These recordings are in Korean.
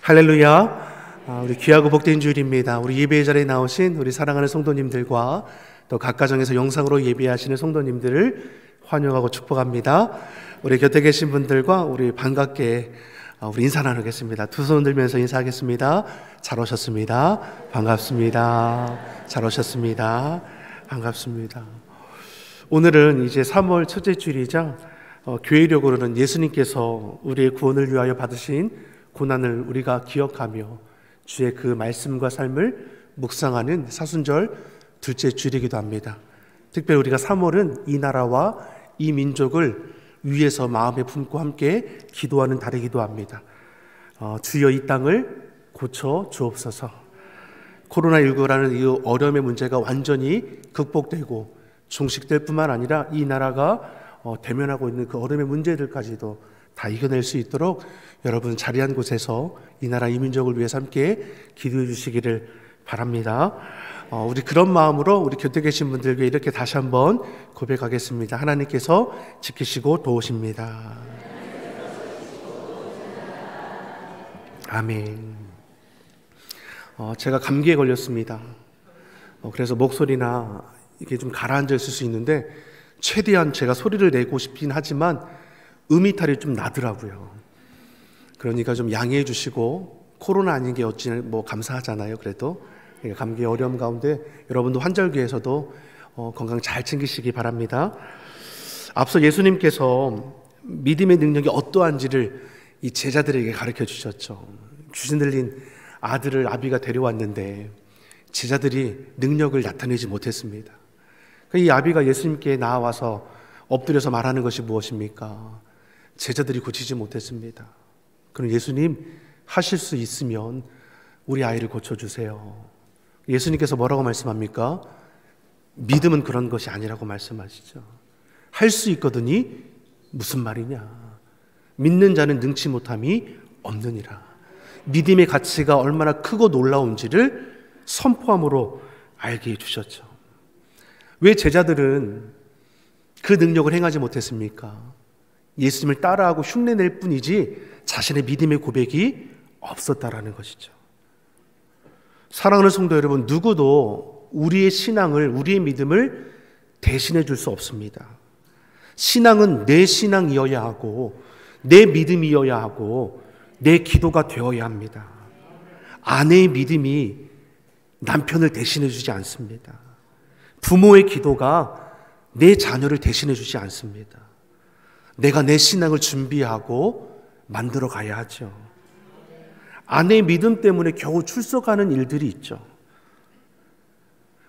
할렐루야. 우리 귀하고 복된 주일입니다. 우리 예배의 자리에 나오신 우리 사랑하는 성도님들과 또 각 가정에서 영상으로 예배하시는 성도님들을 환영하고 축복합니다. 우리 곁에 계신 분들과 우리 반갑게 우리 인사 나누겠습니다. 두 손 들면서 인사하겠습니다. 잘 오셨습니다. 반갑습니다. 잘 오셨습니다. 반갑습니다. 오늘은 이제 3월 첫째 주일이자 교회력으로는 예수님께서 우리의 구원을 위하여 받으신 고난을 우리가 기억하며 주의 그 말씀과 삶을 묵상하는 사순절 둘째 주일이기도 합니다. 특별히 우리가 3월은 이 나라와 이 민족을 위에서 마음에 품고 함께 기도하는 달이기도 합니다. 주여 이 땅을 고쳐 주옵소서. 코로나19라는 이 어려움의 문제가 완전히 극복되고 종식될 뿐만 아니라 이 나라가 대면하고 있는 그 어려움의 문제들까지도 다 이겨낼 수 있도록 여러분 자리한 곳에서 이 나라 이 민족을 위해서 함께 기도해 주시기를 바랍니다. 우리 그런 마음으로 우리 곁에 계신 분들께 이렇게 다시 한번 고백하겠습니다. 하나님께서 지키시고 도우십니다. 아멘. 제가 감기에 걸렸습니다. 그래서 목소리나 이게 좀 가라앉아 있을 수 있는데 최대한 제가 소리를 내고 싶긴 하지만 음이탈이 좀 나더라고요. 그러니까 좀 양해해 주시고, 코로나 아닌 게 어찌 감사하잖아요. 그래도 감기의 어려움 가운데 여러분도 환절기에서도 건강 잘 챙기시기 바랍니다. 앞서 예수님께서 믿음의 능력이 어떠한지를 이 제자들에게 가르쳐 주셨죠. 귀신 들린 아들을 아비가 데려왔는데 제자들이 능력을 나타내지 못했습니다. 이 아비가 예수님께 나와서 엎드려서 말하는 것이 무엇입니까? 제자들이 고치지 못했습니다. 그럼 예수님 하실 수 있으면 우리 아이를 고쳐주세요. 예수님께서 뭐라고 말씀합니까? 믿음은 그런 것이 아니라고 말씀하시죠. 할 수 있거든이 무슨 말이냐? 믿는 자는 능치 못함이 없느니라. 믿음의 가치가 얼마나 크고 놀라운지를 선포함으로 알게 해주셨죠. 왜 제자들은 그 능력을 행하지 못했습니까? 예수님을 따라하고 흉내낼 뿐이지 자신의 믿음의 고백이 없었다라는 것이죠. 사랑하는 성도 여러분, 누구도 우리의 신앙을, 우리의 믿음을 대신해 줄 수 없습니다. 신앙은 내 신앙이어야 하고 내 믿음이어야 하고 내 기도가 되어야 합니다. 아내의 믿음이 남편을 대신해 주지 않습니다. 부모의 기도가 내 자녀를 대신해 주지 않습니다. 내가 내 신앙을 준비하고 만들어 가야 하죠. 아내의 믿음 때문에 겨우 출석하는 일들이 있죠.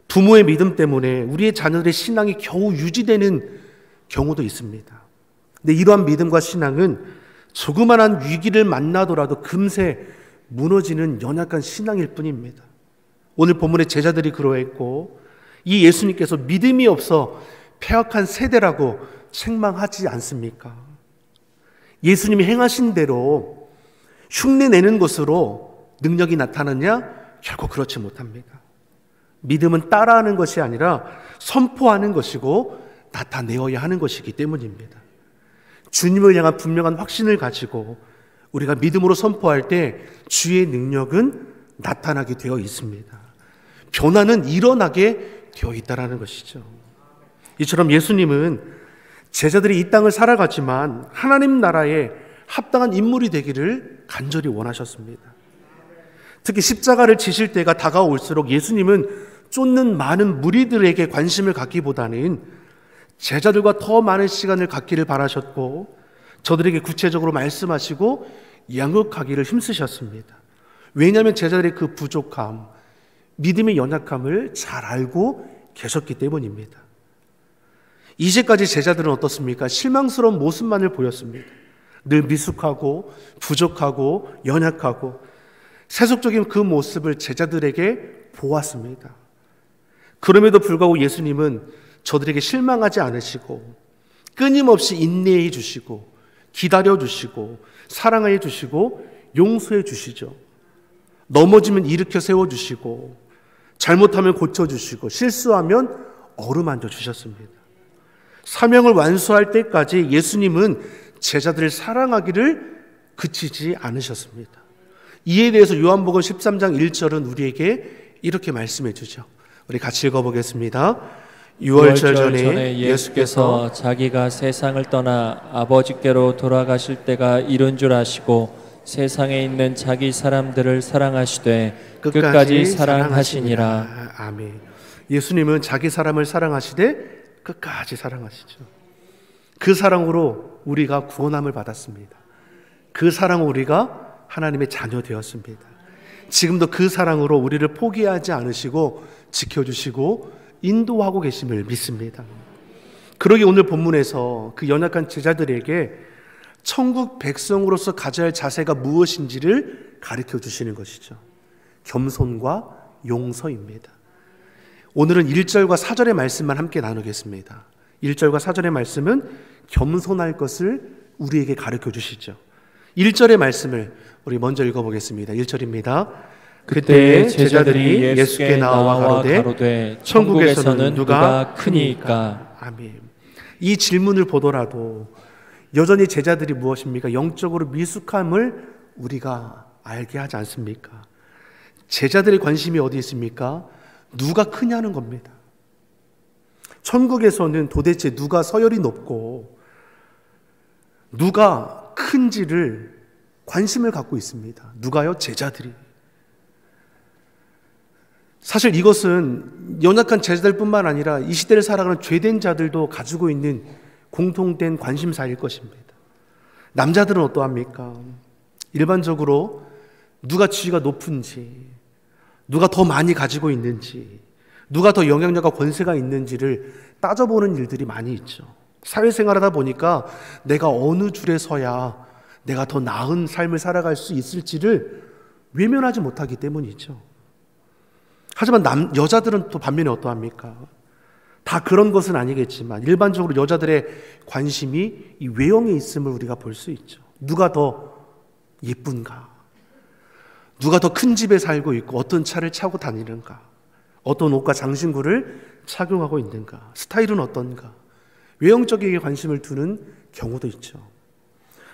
부모의 믿음 때문에 우리의 자녀들의 신앙이 겨우 유지되는 경우도 있습니다. 근데 이러한 믿음과 신앙은 조그만한 위기를 만나더라도 금세 무너지는 연약한 신앙일 뿐입니다. 오늘 본문의 제자들이 그러했고, 이 예수님께서 믿음이 없어 폐역한 세대라고 책망하지 않습니까? 예수님이 행하신 대로 흉내내는 것으로 능력이 나타나냐? 결코 그렇지 못합니다. 믿음은 따라하는 것이 아니라 선포하는 것이고 나타내어야 하는 것이기 때문입니다. 주님을 향한 분명한 확신을 가지고 우리가 믿음으로 선포할 때 주의 능력은 나타나게 되어 있습니다. 변화는 일어나게 되어 있다는 것이죠. 이처럼 예수님은 제자들이 이 땅을 살아갔지만 하나님 나라에 합당한 인물이 되기를 간절히 원하셨습니다. 특히 십자가를 지실 때가 다가올수록 예수님은 쫓는 많은 무리들에게 관심을 갖기보다는 제자들과 더 많은 시간을 갖기를 바라셨고, 저들에게 구체적으로 말씀하시고 양육하기를 힘쓰셨습니다. 왜냐하면 제자들의 그 부족함, 믿음의 연약함을 잘 알고 계셨기 때문입니다. 이제까지 제자들은 어떻습니까? 실망스러운 모습만을 보였습니다. 늘 미숙하고 부족하고 연약하고 세속적인 그 모습을 제자들에게 보았습니다. 그럼에도 불구하고 예수님은 저들에게 실망하지 않으시고 끊임없이 인내해 주시고 기다려 주시고 사랑해 주시고 용서해 주시죠. 넘어지면 일으켜 세워 주시고 잘못하면 고쳐 주시고 실수하면 어루만져 주셨습니다. 사명을 완수할 때까지 예수님은 제자들을 사랑하기를 그치지 않으셨습니다. 이에 대해서 요한복음 13장 1절은 우리에게 이렇게 말씀해 주죠. 우리 같이 읽어보겠습니다. 유월절 전에 예수께서 자기가 세상을 떠나 아버지께로 돌아가실 때가 이른 줄 아시고 세상에 있는 자기 사람들을 사랑하시되 끝까지 사랑하시니라. 아멘. 예수님은 자기 사람을 사랑하시되 끝까지 사랑하시죠. 그 사랑으로 우리가 구원함을 받았습니다. 그 사랑으로 우리가 하나님의 자녀 되었습니다. 지금도 그 사랑으로 우리를 포기하지 않으시고 지켜주시고 인도하고 계심을 믿습니다. 그러기 오늘 본문에서 그 연약한 제자들에게 천국 백성으로서 가져야 할 자세가 무엇인지를 가르쳐 주시는 것이죠. 겸손과 용서입니다. 오늘은 1절과 4절의 말씀만 함께 나누겠습니다. 1절과 4절의 말씀은 겸손할 것을 우리에게 가르쳐 주시죠. 1절의 말씀을 우리 먼저 읽어보겠습니다. 1절입니다. 그때 제자들이 예수께 나와 가로되 천국에서는 누가 크니까. 아멘. 이 질문을 보더라도 여전히 제자들이 무엇입니까? 영적으로 미숙함을 우리가 알게 하지 않습니까? 제자들의 관심이 어디 있습니까? 누가 크냐는 겁니다. 천국에서는 도대체 누가 서열이 높고 누가 큰지를 관심을 갖고 있습니다. 누가요? 제자들이. 사실 이것은 연약한 제자들뿐만 아니라 이 시대를 살아가는 죄된 자들도 가지고 있는 공통된 관심사일 것입니다. 남자들은 어떠합니까? 일반적으로 누가 지위가 높은지, 누가 더 많이 가지고 있는지, 누가 더 영향력과 권세가 있는지를 따져보는 일들이 많이 있죠. 사회생활하다 보니까 내가 어느 줄에 서야 내가 더 나은 삶을 살아갈 수 있을지를 외면하지 못하기 때문이죠. 하지만 여자들은 또 반면에 어떠합니까? 다 그런 것은 아니겠지만 일반적으로 여자들의 관심이 이 외형에 있음을 우리가 볼 수 있죠. 누가 더 예쁜가? 누가 더 큰 집에 살고 있고 어떤 차를 타고 다니는가? 어떤 옷과 장신구를 착용하고 있는가? 스타일은 어떤가? 외형적인 관심을 두는 경우도 있죠.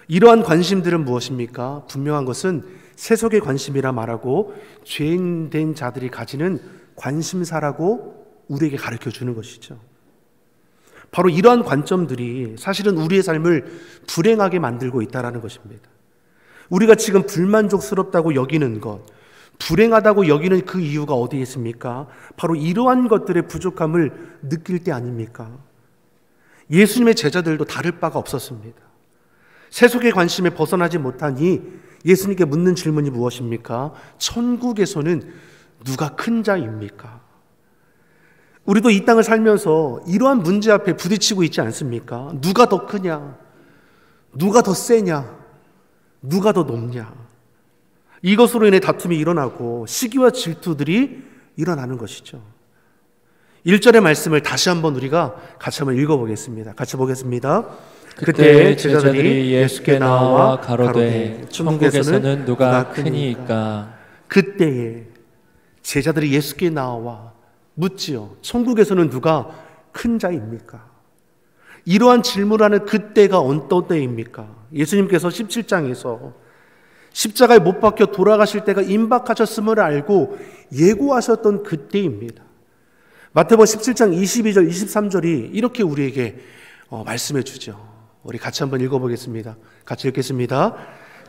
이러한 관심들은 무엇입니까? 분명한 것은 세속의 관심이라 말하고 죄인된 자들이 가지는 관심사라고 우리에게 가르쳐 주는 것이죠. 바로 이러한 관점들이 사실은 우리의 삶을 불행하게 만들고 있다는 것입니다. 우리가 지금 불만족스럽다고 여기는 것, 불행하다고 여기는 그 이유가 어디에 있습니까? 바로 이러한 것들의 부족함을 느낄 때 아닙니까? 예수님의 제자들도 다를 바가 없었습니다. 세속의 관심에 벗어나지 못하니 예수님께 묻는 질문이 무엇입니까? 천국에서는 누가 큰 자입니까? 우리도 이 땅을 살면서 이러한 문제 앞에 부딪히고 있지 않습니까? 누가 더 크냐? 누가 더 세냐? 누가 더 높냐? 이것으로 인해 다툼이 일어나고 시기와 질투들이 일어나는 것이죠. 1절의 말씀을 다시 한번 우리가 같이 한번 읽어보겠습니다. 같이 보겠습니다. 그때 제자들이 예수께 나와 가로되 천국에서는 누가 크니까. 그때에 제자들이 예수께 나와 묻지요. 천국에서는 누가 큰 자입니까? 이러한 질문하는 그때가 어떤 때입니까? 예수님께서 17장에서 십자가에 못 박혀 돌아가실 때가 임박하셨음을 알고 예고하셨던 그때입니다. 마태복음 17장 22절 23절이 이렇게 우리에게 말씀해 주죠. 우리 같이 한번 읽어보겠습니다. 같이 읽겠습니다.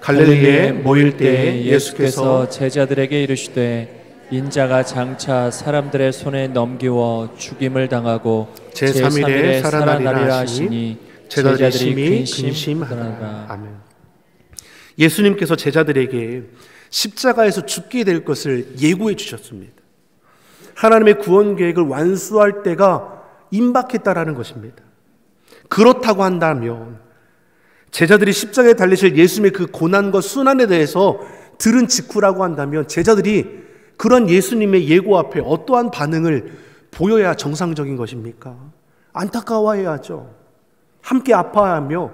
갈릴리에 모일 때 예수께서 제자들에게 이르시되 인자가 장차 사람들의 손에 넘기워 죽임을 당하고 제3일에 살아나리라 하시니 제자들이 근심하더라. 아멘. 예수님께서 제자들에게 십자가에서 죽게 될 것을 예고해 주셨습니다. 하나님의 구원 계획을 완수할 때가 임박했다라는 것입니다. 그렇다고 한다면 제자들이 십자가에 달리실 예수님의 그 고난과 순환에 대해서 들은 직후라고 한다면 제자들이 그런 예수님의 예고 앞에 어떠한 반응을 보여야 정상적인 것입니까? 안타까워해야죠. 함께 아파하며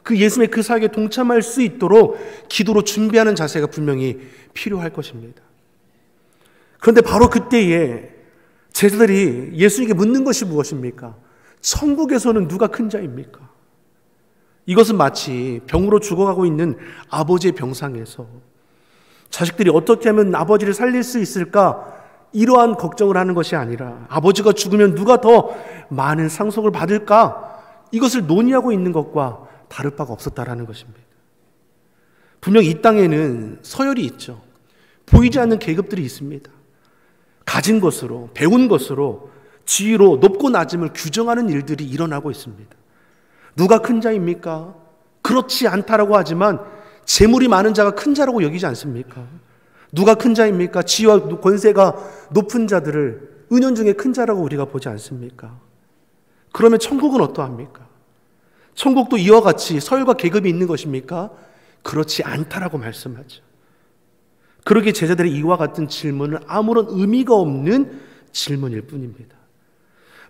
그 예수님의 그 사역에 동참할 수 있도록 기도로 준비하는 자세가 분명히 필요할 것입니다. 그런데 바로 그때에 제자들이 예수님께 묻는 것이 무엇입니까? 천국에서는 누가 큰 자입니까? 이것은 마치 병으로 죽어가고 있는 아버지의 병상에서 자식들이 어떻게 하면 아버지를 살릴 수 있을까? 이러한 걱정을 하는 것이 아니라 아버지가 죽으면 누가 더 많은 상속을 받을까? 이것을 논의하고 있는 것과 다를 바가 없었다라는 것입니다. 분명 이 땅에는 서열이 있죠. 보이지 않는 계급들이 있습니다. 가진 것으로, 배운 것으로, 지위로 높고 낮음을 규정하는 일들이 일어나고 있습니다. 누가 큰 자입니까? 그렇지 않다라고 하지만 재물이 많은 자가 큰 자라고 여기지 않습니까? 누가 큰 자입니까? 지위와 권세가 높은 자들을 은연중에 큰 자라고 우리가 보지 않습니까? 그러면 천국은 어떠합니까? 천국도 이와 같이 서열과 계급이 있는 것입니까? 그렇지 않다라고 말씀하죠. 그러기에 제자들의 이와 같은 질문은 아무런 의미가 없는 질문일 뿐입니다.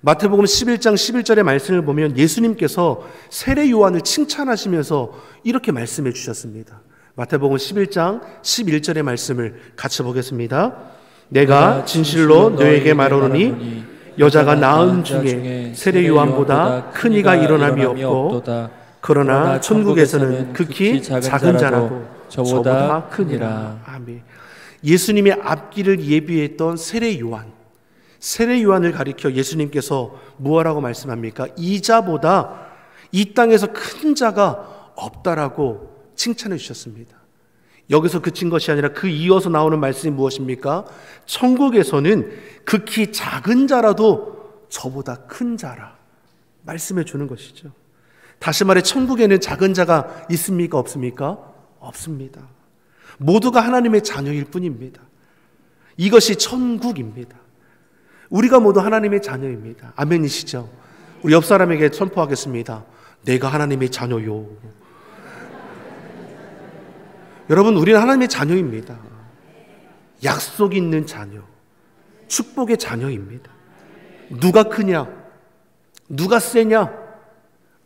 마태복음 11장 11절의 말씀을 보면 예수님께서 세례 요한을 칭찬하시면서 이렇게 말씀해 주셨습니다. 마태복음 11장 11절의 말씀을 같이 보겠습니다. 내가 진실로 너에게 말하노니 여자가 낳은 중에 세례 요한보다 큰 이가 일어남이 없고 그러나 천국에서는 극히 작은 자라도 저보다 크니라. 아멘. 예수님의 앞길을 예비했던 세례 요한을 가리켜 예수님께서 무엇라고 말씀합니까? 이 자보다 이 땅에서 큰 자가 없다라고 칭찬해 주셨습니다. 여기서 그친 것이 아니라 그 이어서 나오는 말씀이 무엇입니까? 천국에서는 극히 작은 자라도 저보다 큰 자라 말씀해 주는 것이죠. 다시 말해 천국에는 작은 자가 있습니까? 없습니까? 없습니다. 모두가 하나님의 자녀일 뿐입니다. 이것이 천국입니다. 우리가 모두 하나님의 자녀입니다. 아멘이시죠? 우리 옆 사람에게 선포하겠습니다. 내가 하나님의 자녀요. 여러분, 우리는 하나님의 자녀입니다. 약속 있는 자녀, 축복의 자녀입니다. 누가 크냐, 누가 세냐,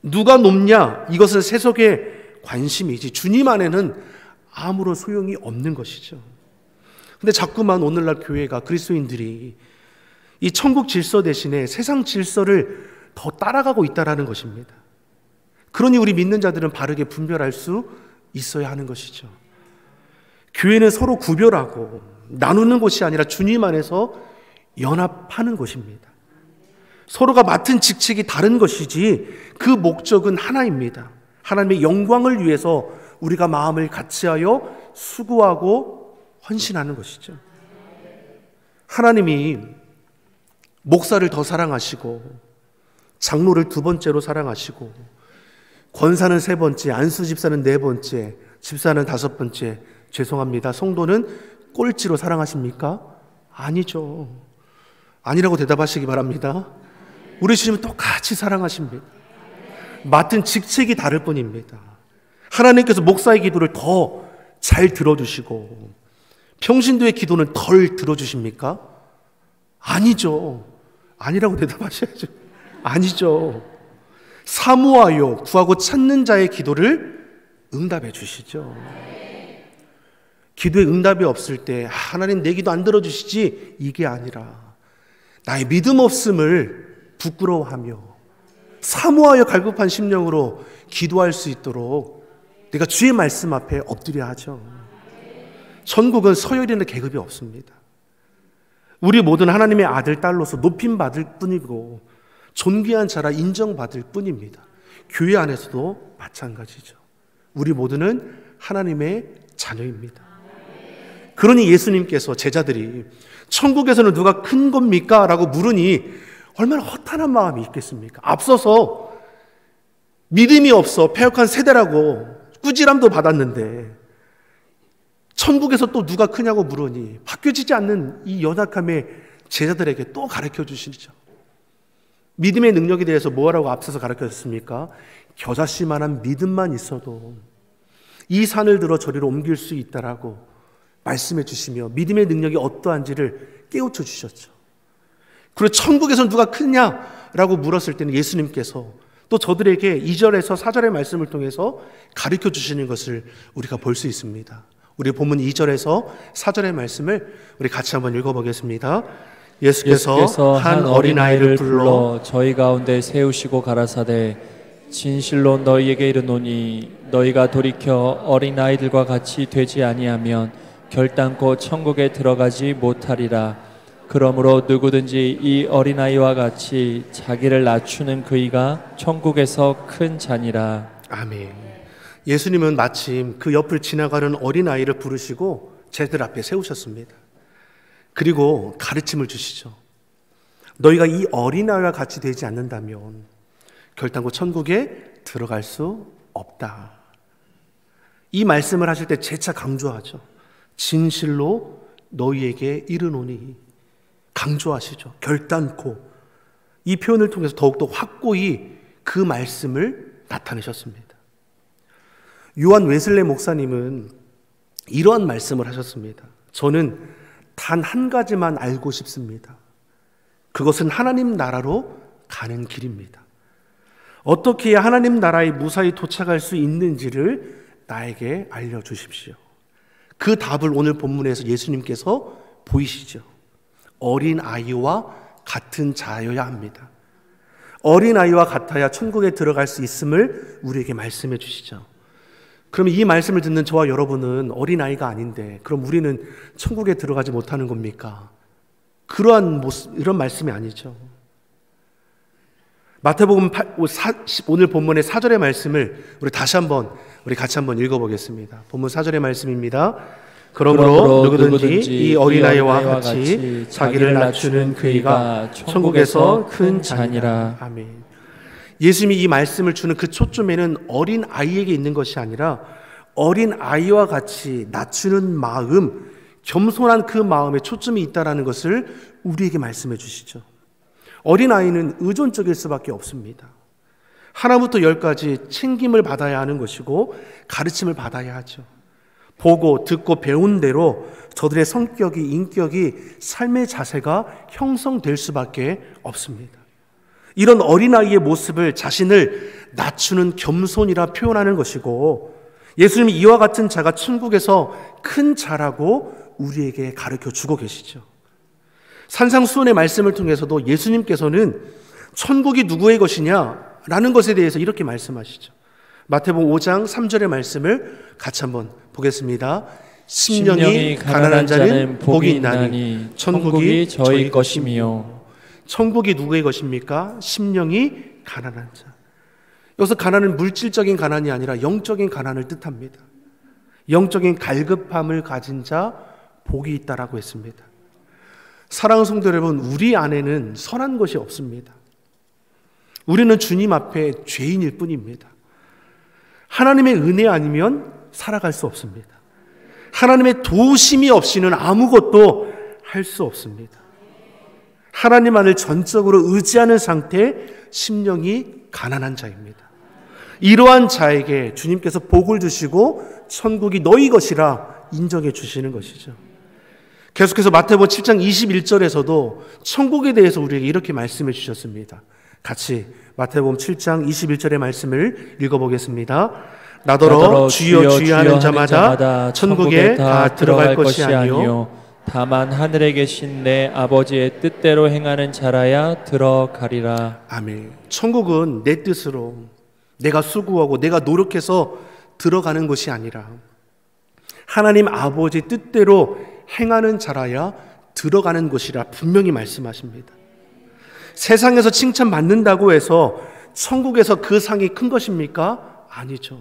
누가 높냐, 이것은 세속의 관심이지 주님 안에는 아무런 소용이 없는 것이죠. 근데 자꾸만 오늘날 교회가, 그리스도인들이 이 천국 질서 대신에 세상 질서를 더 따라가고 있다는 것입니다. 그러니 우리 믿는 자들은 바르게 분별할 수 있어야 하는 것이죠. 교회는 서로 구별하고 나누는 곳이 아니라 주님 안에서 연합하는 곳입니다. 서로가 맡은 직책이 다른 것이지 그 목적은 하나입니다. 하나님의 영광을 위해서 우리가 마음을 같이하여 수고하고 헌신하는 것이죠. 하나님이 목사를 더 사랑하시고 장로를 2번째로 사랑하시고 권사는 3번째, 안수 집사는 4번째, 집사는 5번째, 죄송합니다, 성도는 꼴찌로 사랑하십니까? 아니죠. 아니라고 대답하시기 바랍니다. 우리 주님은 똑같이 사랑하십니다. 맡은 직책이 다를 뿐입니다. 하나님께서 목사의 기도를 더 잘 들어주시고 평신도의 기도는 덜 들어주십니까? 아니죠. 아니라고 대답하셔야죠. 아니죠. 사모하여 구하고 찾는 자의 기도를 응답해 주시죠. 기도에 응답이 없을 때 하나님 내 기도 안 들어주시지, 이게 아니라 나의 믿음 없음을 부끄러워하며 사모하여 갈급한 심령으로 기도할 수 있도록 내가 주의 말씀 앞에 엎드려 하죠. 천국은 서열이나 계급이 없습니다. 우리 모두는 하나님의 아들, 딸로서 높임받을 뿐이고 존귀한 자라 인정받을 뿐입니다. 교회 안에서도 마찬가지죠. 우리 모두는 하나님의 자녀입니다. 그러니 예수님께서 제자들이 천국에서는 누가 큰 겁니까? 라고 물으니 얼마나 허탄한 마음이 있겠습니까? 앞서서 믿음이 없어 패역한 세대라고 꾸지람도 받았는데 천국에서 또 누가 크냐고 물으니 바뀌어지지 않는 이 연약함의 제자들에게 또 가르쳐 주시죠. 믿음의 능력에 대해서 뭐라고 앞서서 가르쳐줬습니까? 겨자씨만한 믿음만 있어도 이 산을 들어 저리로 옮길 수 있다라고 말씀해 주시며 믿음의 능력이 어떠한지를 깨우쳐 주셨죠. 그리고 천국에서 누가 크냐라고 물었을 때는 예수님께서 또 저들에게 2절에서 4절의 말씀을 통해서 가르쳐 주시는 것을 우리가 볼 수 있습니다. 우리 본문 2절에서 4절의 말씀을 우리 같이 한번 읽어보겠습니다. 예수께서 한 어린아이를 불러 저희 가운데 세우시고 가라사대 진실로 너희에게 이르노니 너희가 돌이켜 어린아이들과 같이 되지 아니하면 결단코 천국에 들어가지 못하리라. 그러므로 누구든지 이 어린아이와 같이 자기를 낮추는 그이가 천국에서 큰 자니라. 아멘. 예수님은 마침 그 옆을 지나가는 어린아이를 부르시고 제들 앞에 세우셨습니다. 그리고 가르침을 주시죠. 너희가 이 어린아이와 같이 되지 않는다면 결단코 천국에 들어갈 수 없다. 이 말씀을 하실 때 재차 강조하죠. 진실로 너희에게 이르노니, 강조하시죠. 결단코. 이 표현을 통해서 더욱더 확고히 그 말씀을 나타내셨습니다. 요한 웨슬레 목사님은 이러한 말씀을 하셨습니다. 저는 단 한 가지만 알고 싶습니다. 그것은 하나님 나라로 가는 길입니다. 어떻게 해야 하나님 나라에 무사히 도착할 수 있는지를 나에게 알려주십시오. 그 답을 오늘 본문에서 예수님께서 보이시죠. 어린아이와 같은 자여야 합니다. 어린아이와 같아야 천국에 들어갈 수 있음을 우리에게 말씀해 주시죠. 그럼 이 말씀을 듣는 저와 여러분은 어린아이가 아닌데 그럼 우리는 천국에 들어가지 못하는 겁니까? 이런 말씀이 아니죠. 마태복음 오늘 본문의 4절의 말씀을 우리 같이 한번 읽어보겠습니다. 본문 4절의 말씀입니다. 그러므로 누구든지 이 어린아이와 같이 자기를 낮추는 그이가 천국에서 큰 자니라. 아멘. 예수님이 이 말씀을 주는 그 초점에는 어린아이에게 있는 것이 아니라 어린아이와 같이 낮추는 마음, 겸손한 그 마음에 초점이 있다는 것을 우리에게 말씀해 주시죠. 어린아이는 의존적일 수밖에 없습니다. 하나부터 열까지 챙김을 받아야 하는 것이고 가르침을 받아야 하죠. 보고 듣고 배운 대로 저들의 성격이, 인격이, 삶의 자세가 형성될 수밖에 없습니다. 이런 어린아이의 모습을 자신을 낮추는 겸손이라 표현하는 것이고 예수님이 이와 같은 자가 천국에서 큰 자라고 우리에게 가르쳐 주고 계시죠. 산상수훈의 말씀을 통해서도 예수님께서는 천국이 누구의 것이냐라는 것에 대해서 이렇게 말씀하시죠. 마태복음 5장 3절의 말씀을 같이 한번 보겠습니다. 심령이 가난한 자는 복이 있나니 천국이 저희 것이며. 천국이 누구의 것입니까? 심령이 가난한 자. 여기서 가난은 물질적인 가난이 아니라 영적인 가난을 뜻합니다. 영적인 갈급함을 가진 자 복이 있다라고 했습니다. 사랑하는 성도 여러분, 우리 안에는 선한 것이 없습니다. 우리는 주님 앞에 죄인일 뿐입니다. 하나님의 은혜 아니면 살아갈 수 없습니다. 하나님의 도우심이 없이는 아무것도 할 수 없습니다. 하나님만을 전적으로 의지하는 상태, 심령이 가난한 자입니다. 이러한 자에게 주님께서 복을 주시고 천국이 너희 것이라 인정해 주시는 것이죠. 계속해서 마태복음 7장 21절에서도 천국에 대해서 우리에게 이렇게 말씀해 주셨습니다. 같이 마태복음 7장 21절의 말씀을 읽어보겠습니다. 나더러 주여 주여 하는 자마다 천국에 다 들어갈 것이 아니요 다만 하늘에 계신 내 아버지의 뜻대로 행하는 자라야 들어가리라. 아멘. 천국은 내 뜻으로 내가 수고하고 내가 노력해서 들어가는 것이 아니라 하나님 아버지 뜻대로 행하는 자라야 들어가는 것이라 분명히 말씀하십니다. 세상에서 칭찬받는다고 해서 천국에서 그 상이 큰 것입니까? 아니죠.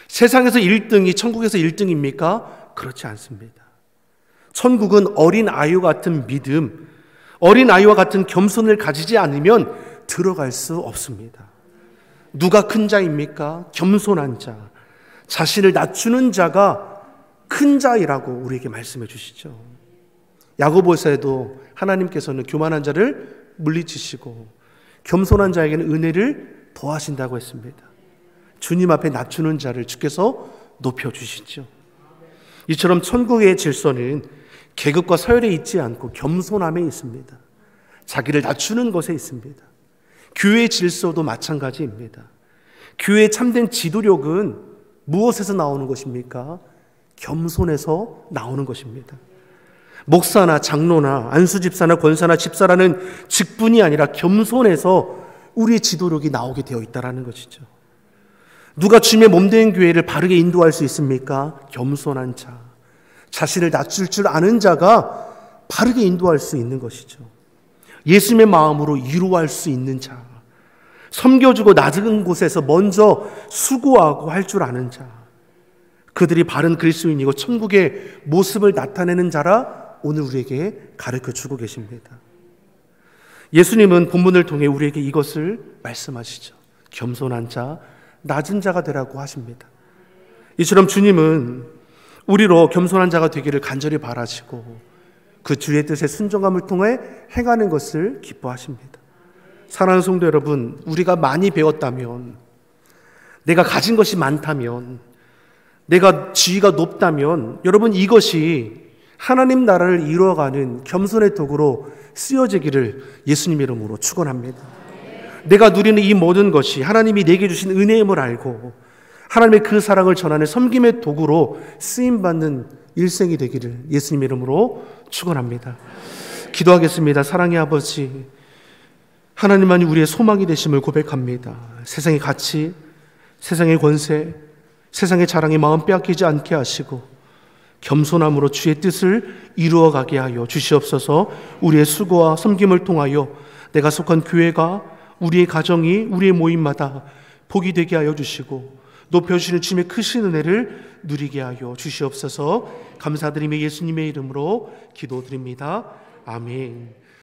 세상에서 1등이 천국에서 1등입니까? 그렇지 않습니다. 천국은 어린아이와 같은 믿음, 어린아이와 같은 겸손을 가지지 않으면 들어갈 수 없습니다. 누가 큰 자입니까? 겸손한 자, 자신을 낮추는 자가 큰 자이라고 우리에게 말씀해 주시죠. 야고보서에도 하나님께서는 교만한 자를 물리치시고 겸손한 자에게는 은혜를 더하신다고 했습니다. 주님 앞에 낮추는 자를 주께서 높여주시죠. 이처럼 천국의 질서는 계급과 서열에 있지 않고 겸손함에 있습니다. 자기를 낮추는 것에 있습니다. 교회의 질서도 마찬가지입니다. 교회의 참된 지도력은 무엇에서 나오는 것입니까? 겸손에서 나오는 것입니다. 목사나 장로나 안수집사나 권사나 집사라는 직분이 아니라 겸손해서 우리의 지도력이 나오게 되어 있다는 것이죠. 누가 주님의 몸된 교회를 바르게 인도할 수 있습니까? 겸손한 자, 자신을 낮출 줄 아는 자가 바르게 인도할 수 있는 것이죠. 예수님의 마음으로 이루할 수 있는 자, 섬겨주고 낮은 곳에서 먼저 수고하고 할 줄 아는 자, 그들이 바른 그리스도인이고 천국의 모습을 나타내는 자라 오늘 우리에게 가르쳐주고 계십니다. 예수님은 본문을 통해 우리에게 이것을 말씀하시죠. 겸손한 자, 낮은 자가 되라고 하십니다. 이처럼 주님은 우리로 겸손한 자가 되기를 간절히 바라시고 그 주의 뜻에 순종함을 통해 행하는 것을 기뻐하십니다. 사랑하는 성도 여러분, 우리가 많이 배웠다면, 내가 가진 것이 많다면, 내가 지위가 높다면, 여러분 이것이 하나님 나라를 이루어가는 겸손의 도구로 쓰여지기를 예수님 이름으로 축원합니다. 내가 누리는 이 모든 것이 하나님이 내게 주신 은혜임을 알고 하나님의 그 사랑을 전하는 섬김의 도구로 쓰임받는 일생이 되기를 예수님 이름으로 축원합니다. 기도하겠습니다. 사랑의 아버지, 하나님만이 우리의 소망이 되심을 고백합니다. 세상의 가치, 세상의 권세, 세상의 자랑에 마음 빼앗기지 않게 하시고 겸손함으로 주의 뜻을 이루어가게 하여 주시옵소서. 우리의 수고와 섬김을 통하여 내가 속한 교회가, 우리의 가정이, 우리의 모임마다 복이 되게 하여 주시고 높여주시는 주님의 크신 은혜를 누리게 하여 주시옵소서. 감사드리며 예수님의 이름으로 기도드립니다. 아멘.